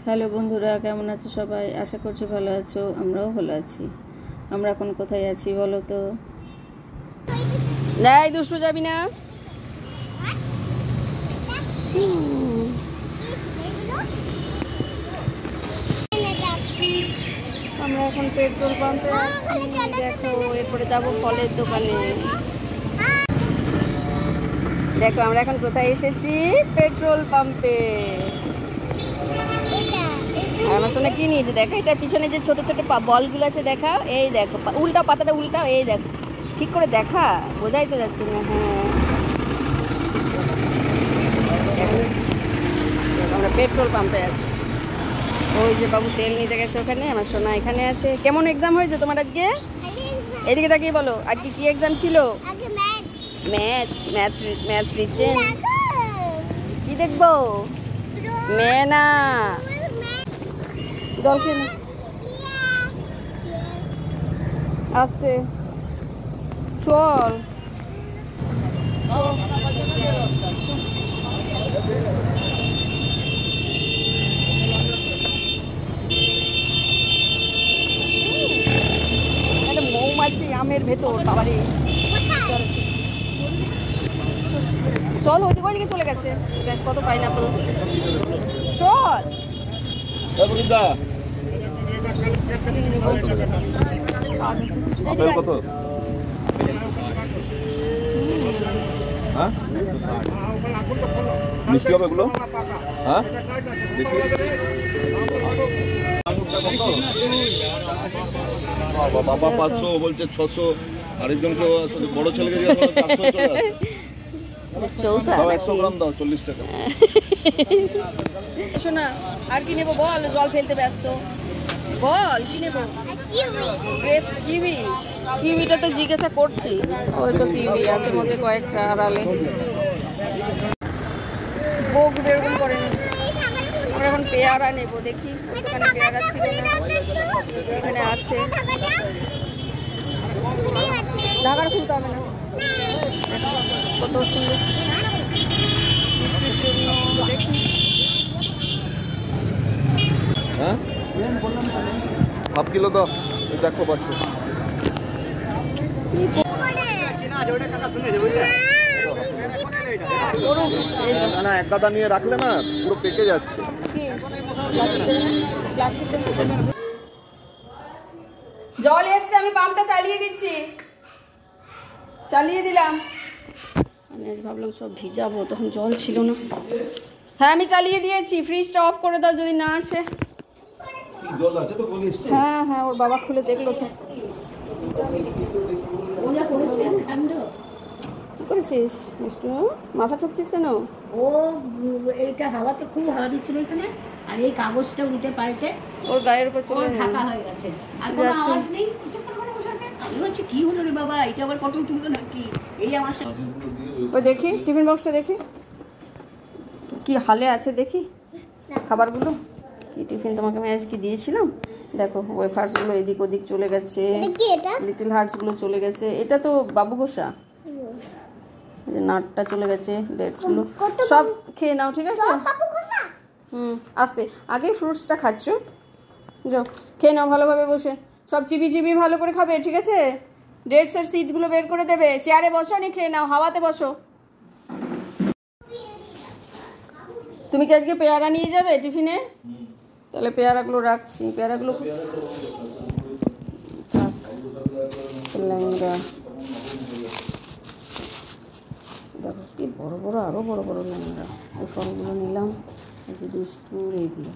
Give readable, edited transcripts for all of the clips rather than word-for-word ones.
Hello বন্ধুরা, কেমন আছো সবাই? আশা করছি ভালো আছো। আমরাও ভালো আছি। আমরা এখন কোথায় আছি বলো তো? নাই, দুষ্টু যাবি না। আমরা এখন পেট্রোল পাম্পে আছি। দেখো, এরপরে যাবো ফলের দোকানে। দেখো আমরা এখন কোথায় এসেছি? পেট্রোল পাম্পে। আর আমার সঙ্গে কি নিয়েছে দেখা, এটা পিছনে যে ছোট ছোট বলগুলো আছে দেখা, এই দেখো উল্টা পাতাটা উল্টা, এই দেখো ঠিক করে দেখা, বোঝাই তো যাচ্ছে না। হ্যাঁ, আমরা পেট্রোল পাম্পে আছি। ওই যে বাবু তেল নিতে গেছে ওখানে, আমার সোনা এখানে আছে। কেমন এক্সাম হয়েছে তোমার আজকে? এদিকে তাকিয়ে বলো, আজকে কি এক্সাম ছিল? Math written. কি দেখবো? মেনা ডলফিন। আসতে চল। একটা মৌমাছি আমের ভেতর, বাবারে। চল, ওইদিকে চলে গেছে। দেখ কত পাইনাপল। চল কত? হ্যাঁ, মিষ্টি হবে এগুলো? হ্যাঁ, দেখি। বাবা 500 বলছে, 600। আরেকজনকে বড় ছেলেকে 400 চলে আসে। 100 গ্রাম দাও, 40 টাকা। শোনা, আর কি নেবো বল? জল ফেলতে ব্যস্ত। বল কি নেবো? কিউই। কিউইটা তো জিজ্ঞাসা করছি। ওই তো কিউই আছে মধ্যে কয়েকটা আড়ালে। বোক বেরকম করেনি। আমরা এখন পেয়ারা নেবো, দেখি ওখানে পেয়ারা ছিল না, এখানে আছে। ঢাকার খুলতে হবে না। কত সুন্দর। দেখি। হ্যাঁ, হাফ কিলো দাও। দেখো বাচ্চা না, এক গাদা নিয়ে রাখলে না পুরো পেকে যাচ্ছে। জল এসছে, আমি পাম্পটা চালিয়ে দিচ্ছি। চালিয়ে দিলাম। আমি আজ ভাবলাম সব ভিজাবো, তখন জল ছিল না। হ্যাঁ, আমি চালিয়ে দিয়েছি। ফ্রিজটা অফ করে দাও যদি না আছে। হ্যাঁ হ্যাঁ, ওর বাবা খুলে দেখলো তো। কি করেছিস মিষ্টু? মাথা ঠুকছিস কেন? ও এইটা হাওয়াতে খুব হাওয়া দিচ্ছিল এখানে, আর এই কাগজটা উল্টে পাল্টে ওর গায়ের উপর চলে ঢাকা হয়ে গেছে। আর কোনো আওয়াজ নেই। আমি বলছি কি হলো রে বাবা, এটা আবার পটল তুললো নাকি? এই আমার ওই দেখি টিফিন বক্সটা, দেখি কি হালে আছে, দেখি খাবারগুলো। কি টিফিন তোমাকে আমি আজকে দিয়েছিলাম? দেখো ওয়েফার্সগুলো এদিক ওদিক চলে গেছে, লিটল হার্টসগুলো চলে গেছে। এটা তো বাবু গোসা। নাটটা চলে গেছে, ডেটসগুলো সব খেয়ে নাও, ঠিক আছে? আস্তে, আগে ফ্রুটসটা খাচ্ছ, যাও খেয়ে নাও ভালোভাবে বসে। সব চিবি চিবি ভালো করে খাবে, ঠিক আছে? ডেটসের সিটগুলো বের করে দেবে। চেয়ারে বসো নি, খেয়ে নাও, হাওয়াতে বসো। তুমি কি আজকে পেয়ারা নিয়ে যাবে টিফিনে? তাহলে পেয়ারাগুলো রাখছি। পেয়ারাগুলো থাক। ল্যাংড়া দেখো কি বড় বড়, আরো বড় বড় ল্যাংড়া। এই ফলগুলো নিলাম, এই যে দুষ্টুর এইগুলো।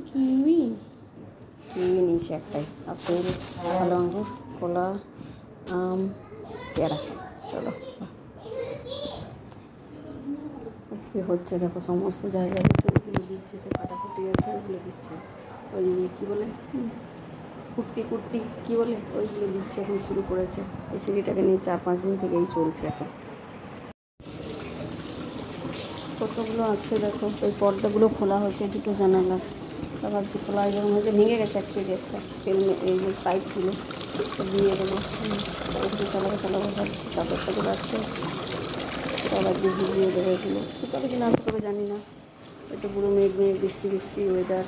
কিউই নিয়েছি একটাই। আপেল, কালো আঙ্গুর, কলা, আম, পেয়ারা। চলো কি হচ্ছে দেখো, সমস্ত জায়গায় এগুলো দিচ্ছে। সে কাটাকুটি আছে, ওগুলো দিচ্ছে। ওই কী বলে, কুট্টি কী বলে, ওইগুলো দিচ্ছে। এখন শুরু করেছে। এই সিঁড়িটাকে নিয়ে 4-5 দিন থেকেই চলছে। এখন কতগুলো আছে দেখো। এই পর্দাগুলো খোলা হয়েছে, দুটো জানালা। ভাবছি খোলা যেরকম হয়েছে, ভেঙে গেছে অ্যাকচুয়ালি। একটা তেল, এই যে পাইপগুলো দিয়ে দেবো। চালাবো ভাবছি। কাপড় আছে, আবার দিয়ে ভিজিয়ে দেবো। এগুলো শুকাবে কি না শুকাবে জানি না। এটা পুরো মেঘ মেঘ বৃষ্টি বৃষ্টি ওয়েদার।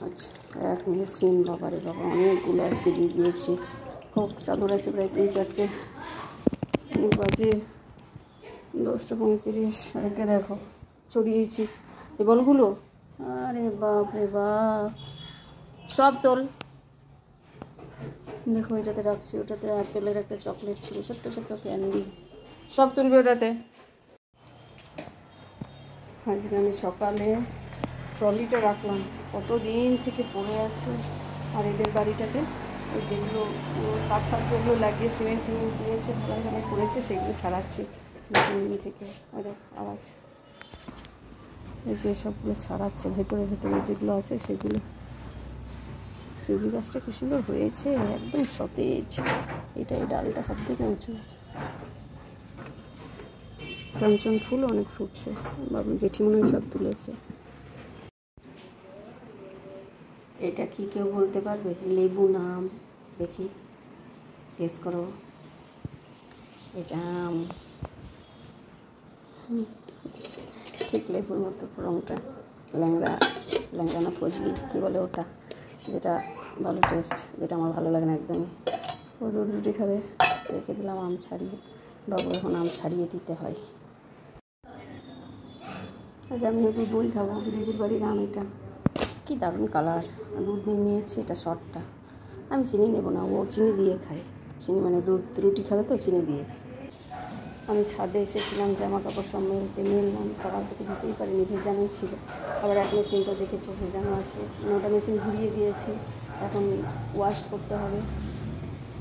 আচ্ছা এক মিনিট সিম বাবারে বাবা অনেকগুলো আজকে দিয়ে দিয়েছি। হোক চাদর আছে প্রায় 3-4টে, বাজে 10:35। একে দেখো ছড়িয়েছিস এই বলগুলো, আরে বাপ রে বাপ, সব তোল। দেখো এটাতে রাখছি, ওটাতে অ্যাপেলের একটা চকলেট ছিল, ছোট্ট ছোট্ট ক্যান্ডি, সব তুলবে ওটাতে। আজকে আমি সকালে ট্রলিটা রাখলাম, কতদিন থেকে পড়ে আছে। আর এদের বাড়িটাতে ওই যেগুলো কাঠ ফাট যেগুলো লাগিয়ে সিমেন্ট ফিমেন্ট দিয়েছে ভালো করেছে সেগুলো ছাড়াচ্ছি নতুন দিন থেকে। আরে আওয়াজ, এই যে সবগুলো ছাড়াচ্ছে ভেতরে ভেতরে যেগুলো আছে সেগুলো। শিউলি গাছটা কি সুন্দর হয়েছে, একদম সতেজ। এটা এই ডালটা সব থেকে উঁচু, কাঞ্চন ফুল অনেক ফুটছে, বাবু জেঠিমনি সব তুলেছে। এটা কি কেউ বলতে পারবে? লেবু নাম, দেখি গেস করো। এটা আম, ঠিক লেবুর মতো রঙটা, ল্যাংড়া ল্যাংড়া না ফজলি কী বলে ওটা, যেটা ভালো টেস্ট, যেটা আমার ভালো লাগে না একদমই। ও রুটি খাবে, রেখে দিলাম আম ছাড়িয়ে। বাবু এখন আম ছাড়িয়ে দিতে হয়। আচ্ছা আমি একটু দই খাবো, দিদির বাড়ির আম। এটা কি দারুণ কালার, দুধ নিয়ে নিয়েছি। এটা শর্টটা, আমি চিনি নেবো না, ও চিনি দিয়ে খায়। চিনি মানে দুধ, রুটি খাবে তো চিনি দিয়ে। আমি ছাদে এসেছিলাম জামা কাপড় সব মেললাম, সকাল থেকে ধুতেই পারিনি, ভেজানোই ছিল। আবার এক মেশিনটা দেখেছো ভেজানো আছে, ওটা মেশিন ঘুরিয়ে দিয়েছি, এখন ওয়াশ করতে হবে,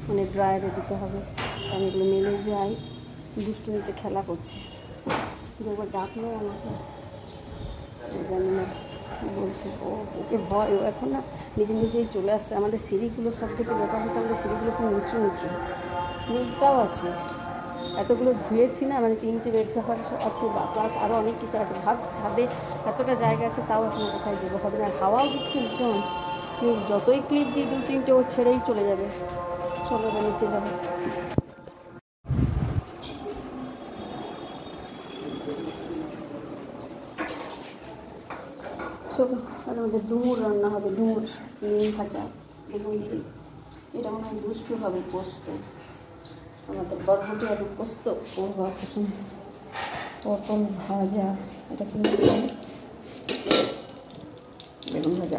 মানে ড্রায়ারে দিতে হবে। আমি এগুলো মেলে যাই, দুষ্টু নিচে খেলা করছে, একবার ডাকলো আমাকে, জানি না কী বলছে। ওকে ভয়, ও এখন না নিজে নিজেই চলে আসছে। আমাদের সিঁড়িগুলো সব থেকে ব্যাপার হচ্ছে, আমাদের সিঁড়িগুলো খুব উঁচু উঁচু, নিচটাও আছে। এতগুলো ধুয়েছি না, মানে 3টে বেড কভার আছে বা প্লাস আরও অনেক কিছু আছে। ভাবছি ছাদে এতটা জায়গা আছে, তাও এখন কোথায় দেবো, হবে না। হাওয়াও দিচ্ছে ভীষণ, যতই ক্লিপ দিই 2-3টে ও ছেড়েই চলে যাবে। চলো নিচে যাবে। চলো, আর আমাদের ডুমুর রান্না হবে, ডুমুর নিম ভাজা বেগুন দিয়ে। এটা মনে হয় দুষ্টু হবে পোস্ত, আমাদের বরবটি আলু পোস্ত, ও পছন্দ। পটল ভাজা, এটা কি বেগুন ভাজা,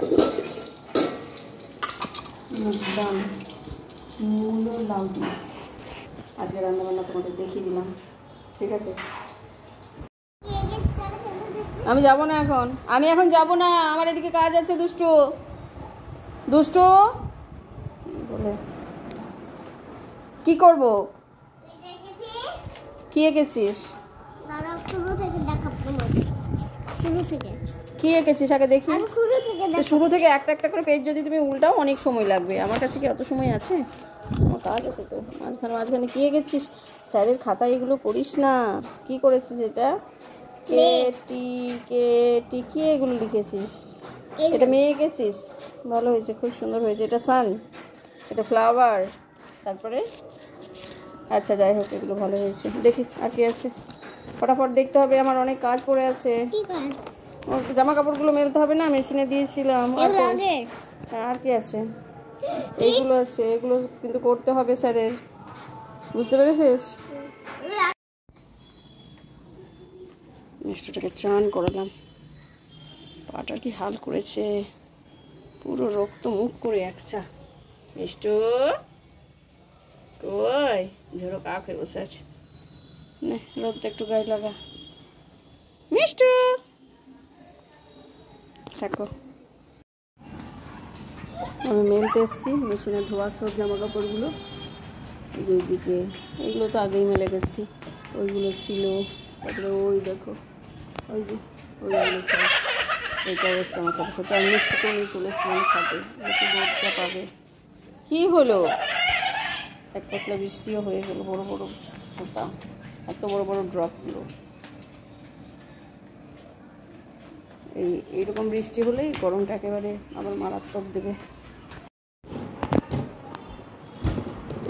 ডাল, মূলো লাউ দিয়ে। আজকে রান্নাবান্না তোমাদের দেখিয়ে দিলাম, ঠিক আছে। আমি যাব না এখন, আমি এখন যাব না, আমার এদিকে কাজ আছে। দুষ্টু দুষ্টু কি বলে, কি করব? কি এঁকেছিস? কি এঁকেছিস আগে দেখি। শুরু থেকে একটা একটা করে পেজ যদি তুমি উল্টাও অনেক সময় লাগবে, আমার কাছে কি অত সময় আছে? আমার কাজ আছে তো। মাঝখানে মাঝখানে কি এঁকেছিস? স্যারের খাতায় এগুলো করিস না। কি করেছিস এটা? কেটি কেটি কি এগুলো লিখেছিস? এটা মেয়ে এঁকেছিস, ভালো হয়েছে, খুব সুন্দর হয়েছে। এটা সান, এটা ফ্লাওয়ার, তারপরে আচ্ছা যাই হোক এগুলো ভালো হয়েছে। দেখি আর কি আছে, ফটাফট দেখতে হবে, আমার অনেক কাজ পড়ে আছে। জামা কাপড়গুলো মেলতে হবে না, মেশিনে দিয়েছিলাম। আর কি আছে? এইগুলো আছে, এগুলো কিন্তু করতে হবে স্যারের, বুঝতে পেরেছিস? মিষ্টিটাকে চান করালাম, পাটা কি হাল করেছে, পুরো রক্ত মুখ করে একসা। মিষ্টু কই, ঝোড়ো কাক হয়ে বসে আছে, নে রোদটা একটু গায়ে লাগা। মিষ্টু থাকো, আমি মেলতে এসেছি, মেশিনে ধোয়া সব জামা কাপড়গুলো। যেদিকে এইগুলো তো আগেই মেলে গেছি, ওইগুলো ছিল, তারপরে ওই দেখো ওই যে ওইগুলো ছিল। এইটা এসছে আমার সাথে সাথে, আমি মিষ্টি করে নিয়ে চলে এসেছিলাম ছাদে, একটু রোদটা পাবে। কী হলো, এক পশলা বৃষ্টিও হয়ে গেল, বড় বড় ফোঁটা, এত বড় বড় ড্রপগুলো। এইরকম বৃষ্টি হলেই গরমটা একেবারে আবার মারাত্মক দেবে।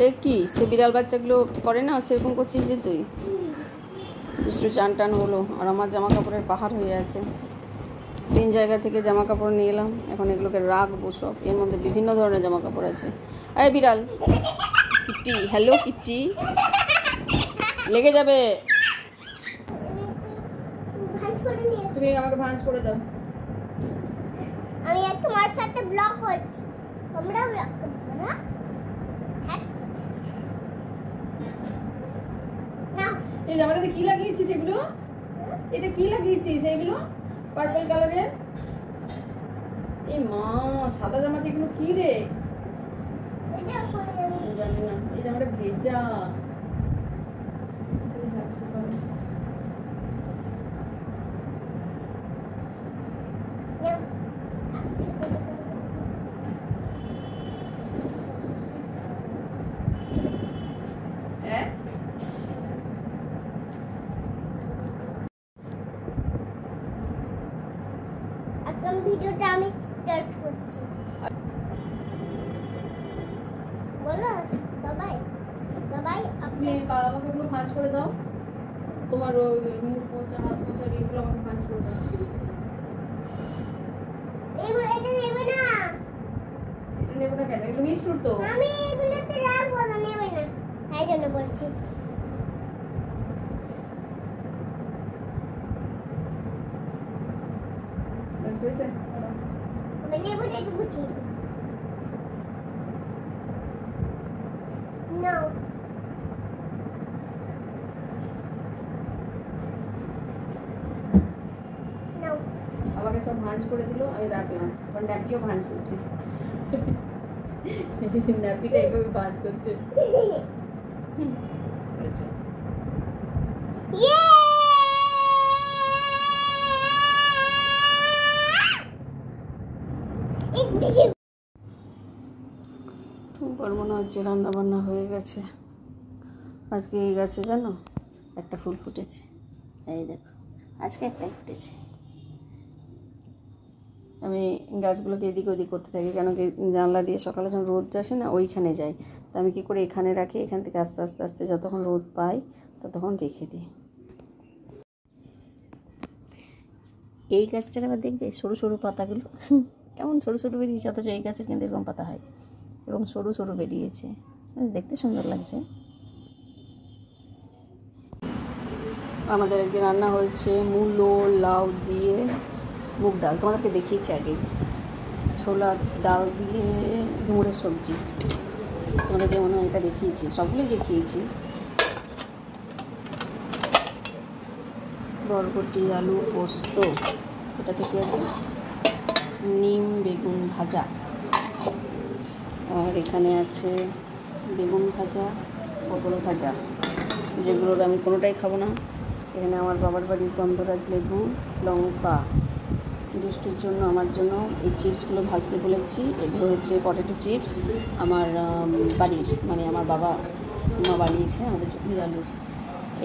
এ কি সে বিড়াল বাচ্চাগুলো করে না সেরকম করছিস যে তুই? দুষ্টু চান টান হলো আর আমার জামা কাপড়ের পাহাড় হয়ে আছে। 3 জায়গা থেকে জামা কাপড় নিয়ে এলাম, এখন এগুলোকে রাখবো সব। এর মধ্যে বিভিন্ন ধরনের জামা কাপড় আছে। এই বিড়াল কিট্টি, হ্যালো কিট্টি, লেগে যাবে। তুমি আমাকে ভাঁজ করে দাও। আমি তোমার সাথে ব্লগ করছি, তোমরাও ব্লগ করবে না? এই জামাটাতে কি লাগিয়েছিস এগুলো? এটা কি লাগিয়েছিস এগুলো পার্পল কালারের? এই মা, সাদা জামাতে এগুলো কি রে? জানি না, এই জামাটা ভেজা। এখন ভিডিওটা আমি স্টার্ট করছি। বলো সবাই সবাই আপনি আমাকে এগুলো ভাঁজ করে দাও। তোমার মুখ মোচা, হাত মোচা এগুলো আমাকে ভাঁজ করে দাও। এটা নেবে না। এটা নেবো না কেন? এগুলো মিষ্টুর তো। আমি এগুলোতে রাখবো না, নেবে না, তাই জন্য বলছি। হয়েছে আমি নেবো না, একটু বুঝি নাও। নাও আমাকে সব ভাঁজ করে দিল, আমি রাখলাম। আবার ন্যাপিও ভাঁজ করছে। ন্যাপিটা এইভাবে ভাঁজ করছে। ইয়ে তোমার মনে হচ্ছে রান্না বান্না হয়ে গেছে। আজকে এই গাছে জানো একটা ফুল ফুটেছে, এই দেখো আজকে একটাই ফুটেছে। আমি গাছগুলোকে এদিক ওদিক করতে থাকি, কেন কি জানলা দিয়ে সকালে যখন রোদ আসে না ওইখানে যাই, তো আমি কী করে এখানে রাখি, এখান থেকে আস্তে আস্তে আস্তে যতক্ষণ রোদ পাই ততক্ষণ রেখে দিই। এই গাছটার আবার দেখবে সরু সরু পাতাগুলো কেমন সরু সরু বেরিয়েছে, অথচ এই গাছের কিন্তু এরকম পাতা হয়, এবং সরু সরু বেরিয়েছে, দেখতে সুন্দর লাগছে। আমাদের আজকে রান্না হয়েছে মূলো লাউ দিয়ে মুগ ডাল, তোমাদেরকে দেখিয়েছি আগে। ছোলা ডাল দিয়ে ডুমুরের সবজি, তোমাদেরকে মনে হয় এটা দেখিয়েছি, সবগুলোই দেখিয়েছি। বরবটি আলু পোস্ত, এটা থেকে আছে নিম বেগুন ভাজা, আর এখানে আছে বেগুন ভাজা পটল ভাজা, যেগুলোর আমি কোনোটাই খাবো না। এখানে আমার বাবার বাড়ির গন্ধরাজ লেবু, লঙ্কা, দুষ্টুর জন্য আমার জন্য এই চিপসগুলো ভাজতে বলেছি। এগুলো হচ্ছে পটেটো চিপস, আমার বাড়ির মানে আমার বাবা মা বানিয়েছে আমাদের বিড়ালুর।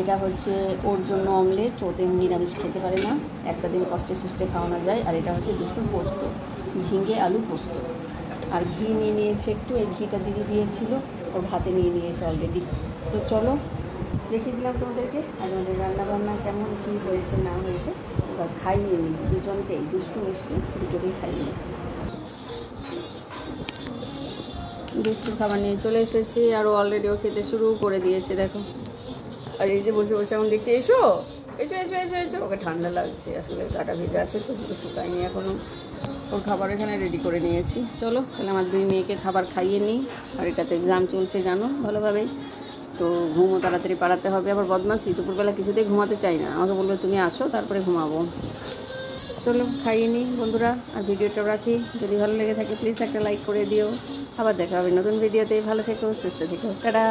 এটা হচ্ছে ওর জন্য অমলেট, ও তো নিরামিষ খেতে পারে না, একটা দিন কষ্টে সৃষ্টে খাওয়ানো যায়। আর এটা হচ্ছে দুষ্টুর পোস্ত, ঝিঙে আলু পোস্ত। আর ঘি নিয়ে নিয়েছে একটু, এই ঘিটা দিদি দিয়েছিল, ওর ভাতে নিয়ে নিয়েছে অলরেডি। তো চলো দেখিয়ে দিলাম তোমাদেরকে আর আমাদের রান্নাবান্না কেমন কী হয়েছে না হয়েছে। এবার খাইয়ে নিই দুজনকেই, দুষ্টু মিষ্টি দুটোকেই খাইয়ে নিই। দুষ্টুর খাবার নিয়ে চলে এসেছি, আর অলরেডি ও খেতে শুরু করে দিয়েছে দেখো। আর এই যে বসে বসে এখন দেখছি এসো এসো এসো এসো এসো, ওকে ঠান্ডা লাগছে, আসলে গাটা ভেজা আছে তো পুরো শুকায়নি এখনও। ওর খাবার এখানে রেডি করে নিয়েছি। চলো তাহলে আমার 2 মেয়েকে খাবার খাইয়ে নিই। আর এটাতে এক্সাম চলছে জানো ভালোভাবেই, তো ঘুমও তাড়াতাড়ি পাড়াতে হবে। আবার বদমাসি, দুপুরবেলা কিছুতেই ঘুমাতে চাই না, আমাকে বলবে তুমি আসো তারপরে ঘুমাবো। চলো খাইয়ে নিই বন্ধুরা, আর ভিডিওটা রাখি। যদি ভালো লেগে থাকে প্লিজ একটা লাইক করে দিও। আবার দেখা হবে নতুন ভিডিওতে, ভালো থেকো সুস্থ থেকো, টাটা।